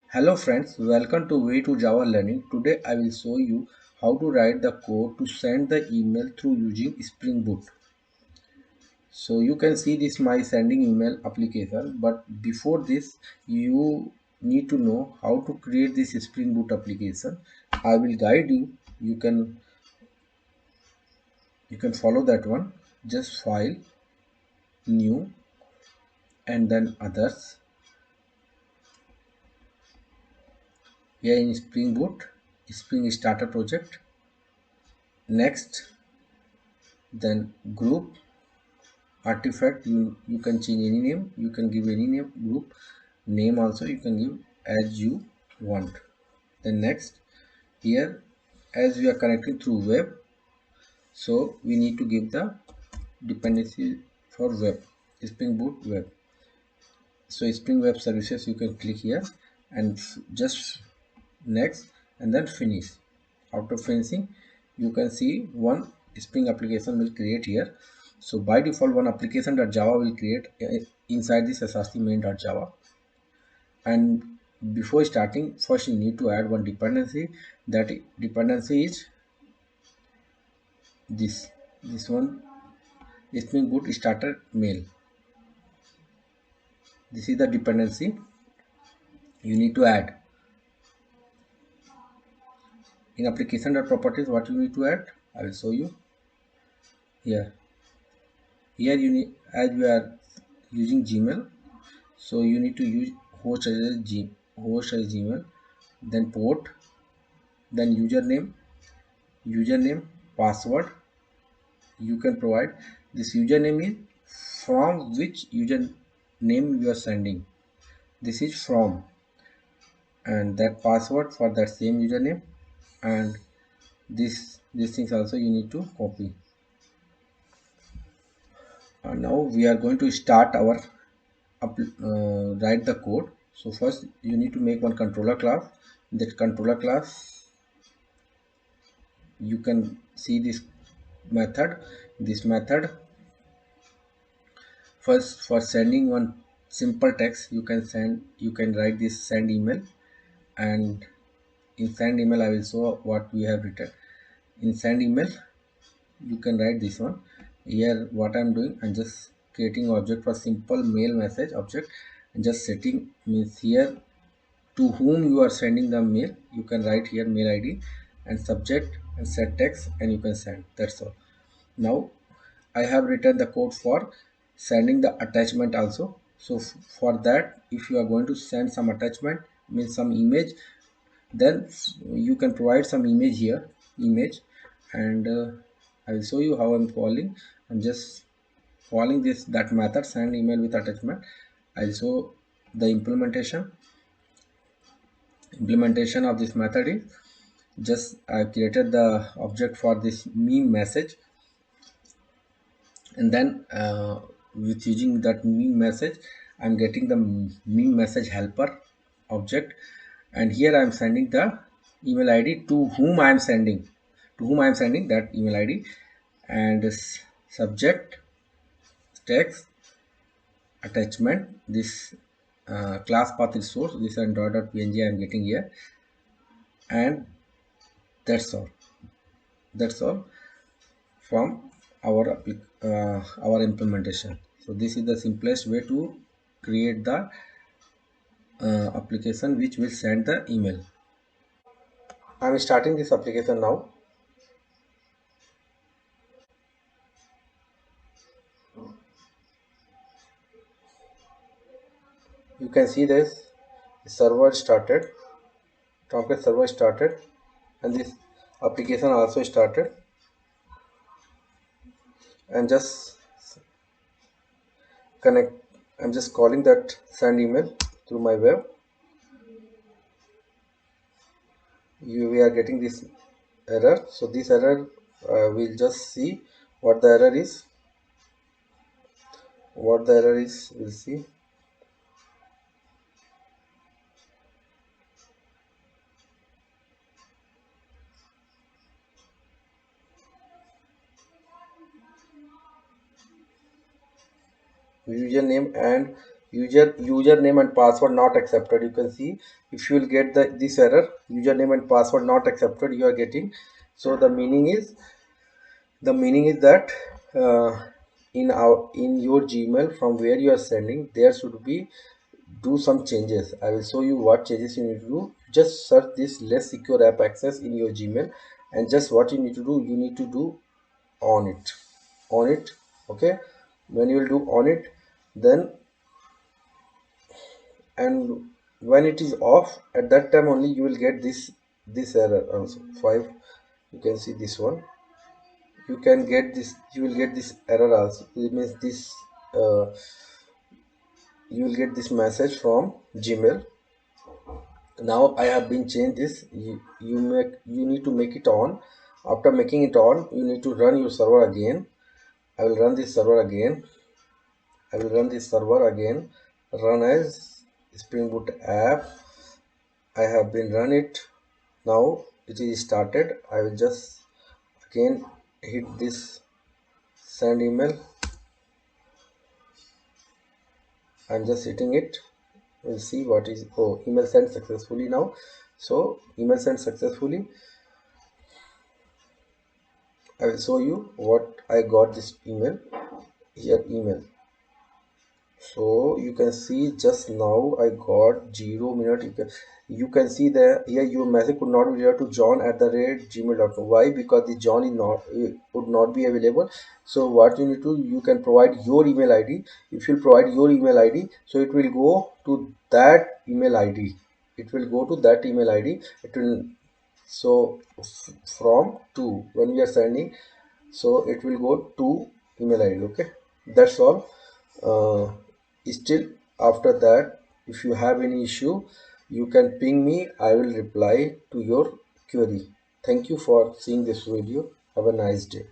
Hello friends, welcome to Way to Java Learning. Today I will show you how to write the code to send the email through using Spring Boot. So you can see this my sending email application, but before this you need to know how to create this Spring Boot application. I will guide you. You can follow that one. Just file, new, and then others. Here in Spring Boot, Spring Starter project. Next, then group artifact, you can change any name, you can give any name, group name also you can give as you want. Then next, here as we are connecting through web, so we need to give the dependency for web, Spring Boot web. So Spring Web Services, you can click here and just next and then finish. After finishing, you can see one Spring application will create here. So by default, one application.java will create inside this src main.java. And before starting, first you need to add one dependency. That dependency is this one, Spring Boot starter mail. This is the dependency you need to add in application.properties. What you need to add, I will show you here. Here you need, as we are using Gmail, so you need to use host as Gmail, then port, then username, password. You can provide this username is from which username you are sending. This is from, and that password for that same username, and these things also you need to copy. Now we are going to start our write the code. So first you need to make one controller class. That controller class, you can see this method first for sending one simple text. You can write this send email, and in send email I will show what we have written. In send email you can write this one. Here what I'm doing, I'm just creating object for simple mail message object, and just setting means here to whom you are sending the mail. You can write here mail id and subject and set text, and you can send. That's all. Now I have written the code for sending the attachment also. So for that, if you are going to send some attachment, means some image, then you can provide some image here, image. And I will show you how I'm calling. I'm just calling that method send email with attachment. I'll show the implementation of this method is just I created the object for this meme message, and then with using that meme message I'm getting the meme message helper object, and here I'm sending the email id to whom I'm sending that email id, and this subject text attachment, this class path is source, this and .png I'm getting here, and that's all from our implementation. So this is the simplest way to create the application which will send the email. I'm starting this application now. You can see this server started, Tomcat server started, and this application also started. And just connect, I'm just calling that send email through my web. We are getting this error. So this error, we'll just see what the error is. We'll see. Username and Username and password not accepted. You can see if you will get this error, username and password not accepted, you are getting. So the meaning is that in your Gmail from where you are sending, there should be do some changes. I will show you what changes you need to do. Just search this less secure app access in your Gmail, and just what you need to do, you need to do on it. Okay, when you will do on it, then, and when it is off, at that time only you will get this error also. 5, you can see this one, you can get this, you will get this error also. It means this, uh, you will get this message from Gmail. Now I have been changed this. You need to make it on. After making it on, you need to run your server again. I will run this server again. Run as Spring Boot app. I have been run it. Now it is started. I will just again hit this send email. I'm just hitting it. We'll see what is, oh, email sent successfully now. So email sent successfully. I will show you what I got this email. Here email, so you can see just now I got 0 minute. You can see that here your message could not be delivered to john@gmail.com. Why? Because the john is not, would not be available. So what you need to, you can provide your email id. If you provide your email id, so it will go to that email id. It will go to that email id. It will, so from to, when we are sending, so it will go to email id. Okay, that's all. uh, Still, after that, if you have any issue, you can ping me. I will reply to your query. Thank you for seeing this video. Have a nice day.